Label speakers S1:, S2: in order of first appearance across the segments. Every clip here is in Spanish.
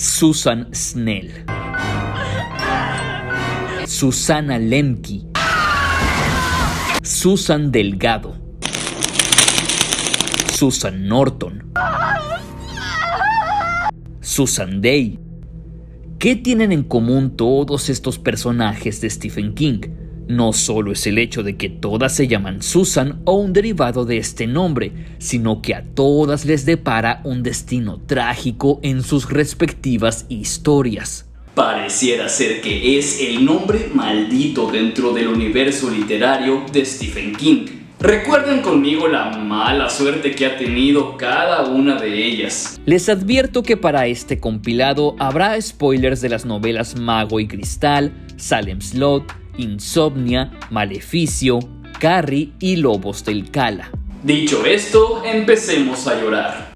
S1: Susan Snell, Susana Lemke, Susan Delgado, Susan Norton, Susan Day. ¿Qué tienen en común todos estos personajes de Stephen King? No solo es el hecho de que todas se llaman Susan o un derivado de este nombre, sino que a todas les depara un destino trágico en sus respectivas historias.
S2: Pareciera ser que es el nombre maldito dentro del universo literario de Stephen King. Recuerden conmigo la mala suerte que ha tenido cada una de ellas.
S1: Les advierto que para este compilado habrá spoilers de las novelas Mago y Cristal, Salem Slot, Insomnia, Maleficio, Carrie y Lobos del Cala.
S2: Dicho esto, empecemos a llorar.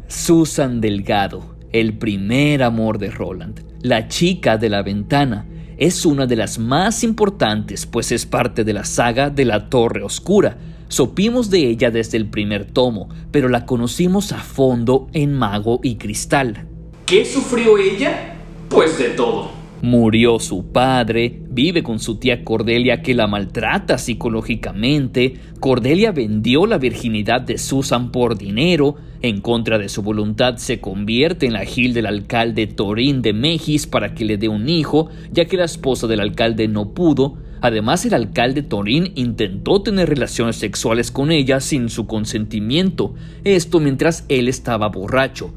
S1: Susan Delgado, el primer amor de Roland, la chica de la ventana, es una de las más importantes, pues es parte de la saga de la Torre Oscura. Supimos de ella desde el primer tomo, pero la conocimos a fondo en Mago y Cristal.
S2: ¿Qué sufrió ella? Pues de todo.
S1: Murió su padre, vive con su tía Cordelia que la maltrata psicológicamente. Cordelia vendió la virginidad de Susan por dinero. En contra de su voluntad se convierte en la Gil del alcalde Torín de Mejis para que le dé un hijo, ya que la esposa del alcalde no pudo. Además, el alcalde Torín intentó tener relaciones sexuales con ella sin su consentimiento, esto mientras él estaba borracho.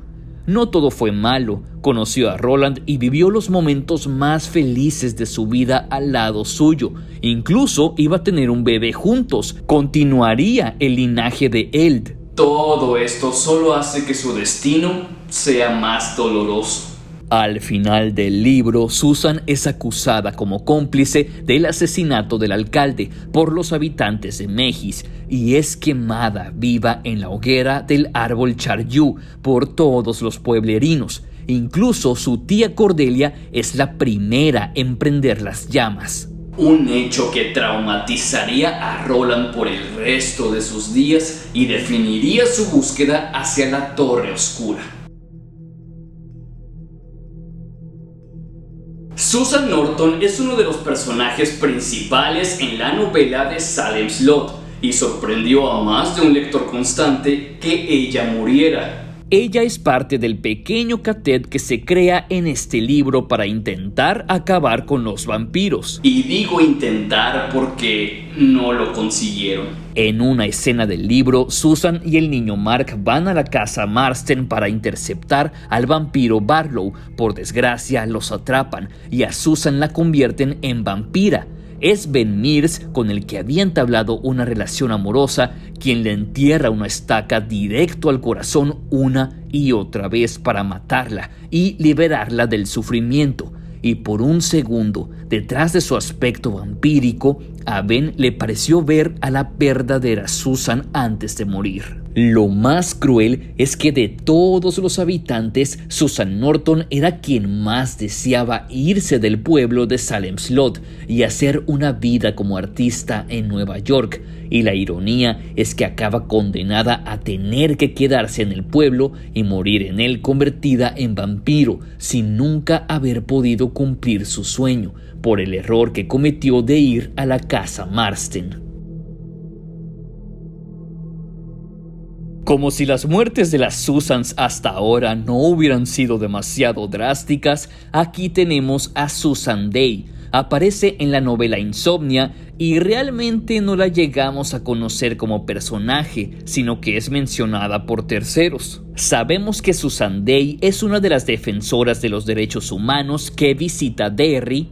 S1: No todo fue malo, conoció a Roland y vivió los momentos más felices de su vida al lado suyo. Incluso iba a tener un bebé juntos, continuaría el linaje de Eld.
S2: Todo esto solo hace que su destino sea más doloroso.
S1: Al final del libro, Susan es acusada como cómplice del asesinato del alcalde por los habitantes de Mejis y es quemada viva en la hoguera del árbol Charyu por todos los pueblerinos. Incluso su tía Cordelia es la primera en prender las llamas.
S2: Un hecho que traumatizaría a Roland por el resto de sus días y definiría su búsqueda hacia la Torre Oscura. Susan Norton es uno de los personajes principales en la novela de Salem Slot y sorprendió a más de un lector constante que ella muriera.
S1: Ella es parte del pequeño catet que se crea en este libro para intentar acabar con los vampiros.
S2: Y digo intentar porque no lo consiguieron.
S1: En una escena del libro, Susan y el niño Mark van a la casa Marston para interceptar al vampiro Barlow. Por desgracia, los atrapan y a Susan la convierten en vampira. Es Ben Mears, con el que había entablado una relación amorosa, quien le entierra una estaca directo al corazón una y otra vez para matarla y liberarla del sufrimiento. Y por un segundo, detrás de su aspecto vampírico, a Ben le pareció ver a la verdadera Susan antes de morir. Lo más cruel es que de todos los habitantes, Susan Norton era quien más deseaba irse del pueblo de Salem Slot y hacer una vida como artista en Nueva York. Y la ironía es que acaba condenada a tener que quedarse en el pueblo y morir en él convertida en vampiro, sin nunca haber podido cumplir su sueño, por el error que cometió de ir a la casa Marston. Como si las muertes de las Susans hasta ahora no hubieran sido demasiado drásticas, aquí tenemos a Susan Day. Aparece en la novela Insomnia y realmente no la llegamos a conocer como personaje, sino que es mencionada por terceros. Sabemos que Susan Day es una de las defensoras de los derechos humanos que visita Derry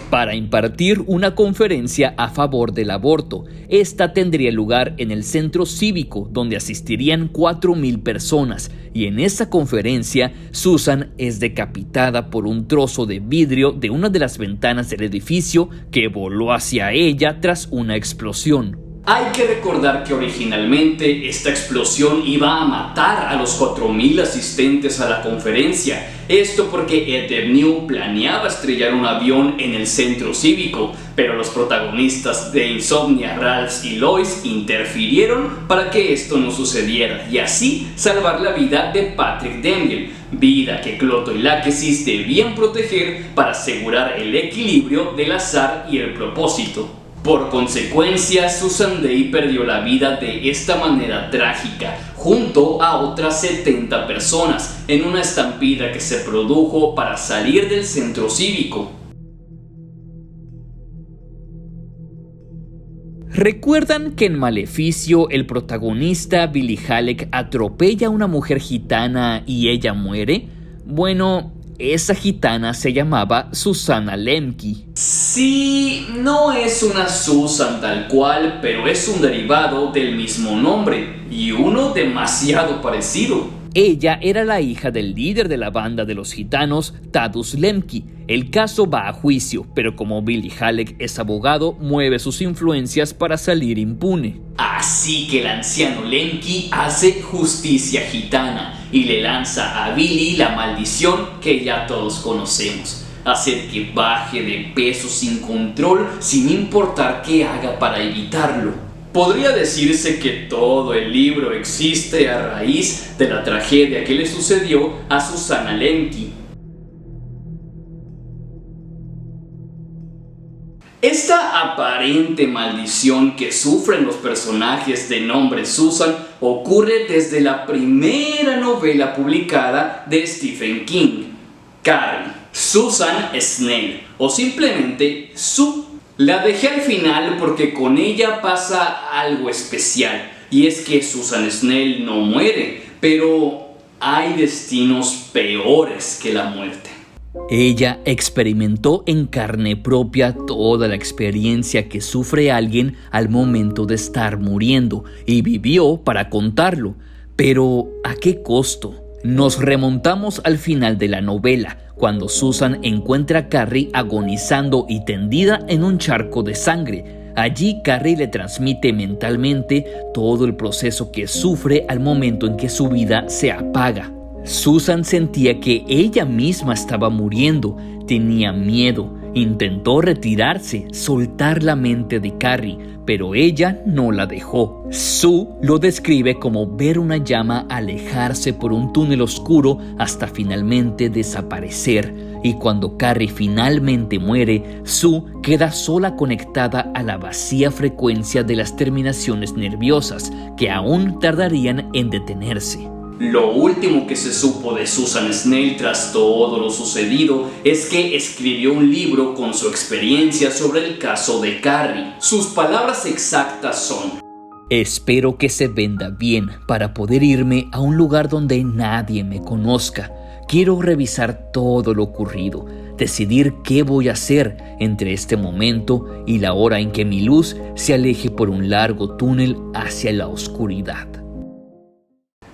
S1: para impartir una conferencia a favor del aborto. Esta tendría lugar en el centro cívico, donde asistirían 4,000 personas, y en esa conferencia Susan es decapitada por un trozo de vidrio de una de las ventanas del edificio que voló hacia ella tras una explosión.
S2: Hay que recordar que originalmente esta explosión iba a matar a los 4,000 asistentes a la conferencia. Esto porque Ed New planeaba estrellar un avión en el centro cívico, pero los protagonistas de Insomnia, Ralph y Lois, interfirieron para que esto no sucediera y así salvar la vida de Patrick Daniel, vida que Clotho y Lachesis debían proteger para asegurar el equilibrio del azar y el propósito. Por consecuencia, Susan Day perdió la vida de esta manera trágica, junto a otras 70 personas, en una estampida que se produjo para salir del centro cívico.
S1: ¿Recuerdan que en Maleficio el protagonista Billy Halleck atropella a una mujer gitana y ella muere? Bueno, esa gitana se llamaba Susannah Lemke.
S2: Sí, no es una Susan tal cual, pero es un derivado del mismo nombre y uno demasiado parecido.
S1: Ella era la hija del líder de la banda de los gitanos, Thaddeus Lemke. El caso va a juicio, pero como Billy Halleck es abogado, mueve sus influencias para salir impune.
S2: Así que el anciano Lemke hace justicia gitana y le lanza a Billy la maldición que ya todos conocemos. Hacer que baje de peso sin control, sin importar qué haga para evitarlo. Podría decirse que todo el libro existe a raíz de la tragedia que le sucedió a Susannah Lemke. Esta aparente maldición que sufren los personajes de nombre Susan ocurre desde la primera novela publicada de Stephen King, Carrie, Susan Snell o simplemente Sue. La dejé al final porque con ella pasa algo especial, y es que Susan Snell no muere, pero hay destinos peores que la muerte.
S1: Ella experimentó en carne propia toda la experiencia que sufre alguien al momento de estar muriendo y vivió para contarlo. Pero ¿a qué costo? Nos remontamos al final de la novela, cuando Susan encuentra a Carrie agonizando y tendida en un charco de sangre. Allí Carrie le transmite mentalmente todo el proceso que sufre al momento en que su vida se apaga. Susan sentía que ella misma estaba muriendo, tenía miedo, intentó retirarse, soltar la mente de Carrie, pero ella no la dejó. Sue lo describe como ver una llama alejarse por un túnel oscuro hasta finalmente desaparecer. Y cuando Carrie finalmente muere, Sue queda sola conectada a la vacía frecuencia de las terminaciones nerviosas que aún tardarían en detenerse.
S2: Lo último que se supo de Susan Snell tras todo lo sucedido es que escribió un libro con su experiencia sobre el caso de Carrie. Sus palabras exactas son:
S1: espero que se venda bien para poder irme a un lugar donde nadie me conozca. Quiero revisar todo lo ocurrido, decidir qué voy a hacer entre este momento y la hora en que mi luz se aleje por un largo túnel hacia la oscuridad.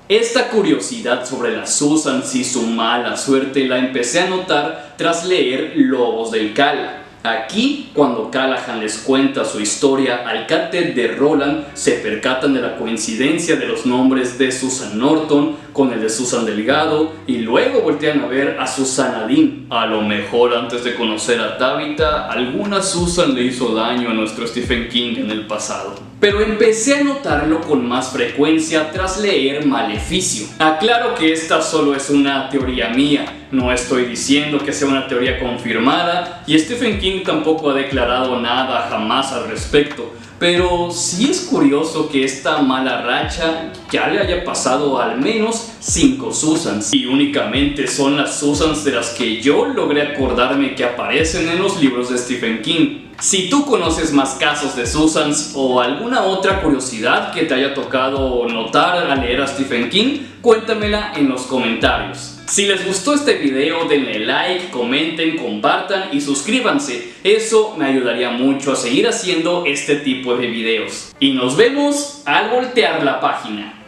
S2: Esta curiosidad sobre las Susans y su mala suerte la empecé a notar tras leer Lobos del Cal. Aquí, cuando Callahan les cuenta su historia al Catet de Roland, se percatan de la coincidencia de los nombres de Susan Norton con el de Susan Delgado y luego voltean a ver a Susannah Dean. A lo mejor antes de conocer a Tabitha, alguna Susan le hizo daño a nuestro Stephen King en el pasado. Pero empecé a notarlo con más frecuencia tras leer Maleficio. Aclaro que esta solo es una teoría mía, no estoy diciendo que sea una teoría confirmada y Stephen King tampoco ha declarado nada jamás al respecto. Pero sí es curioso que esta mala racha ya le haya pasado a al menos 5 Susans. Y únicamente son las Susans de las que yo logré acordarme que aparecen en los libros de Stephen King. Si tú conoces más casos de Susans o alguna otra curiosidad que te haya tocado notar al leer a Stephen King, cuéntamela en los comentarios. Si les gustó este video, denle like, comenten, compartan y suscríbanse. Eso me ayudaría mucho a seguir haciendo este tipo de videos. Y nos vemos al voltear la página.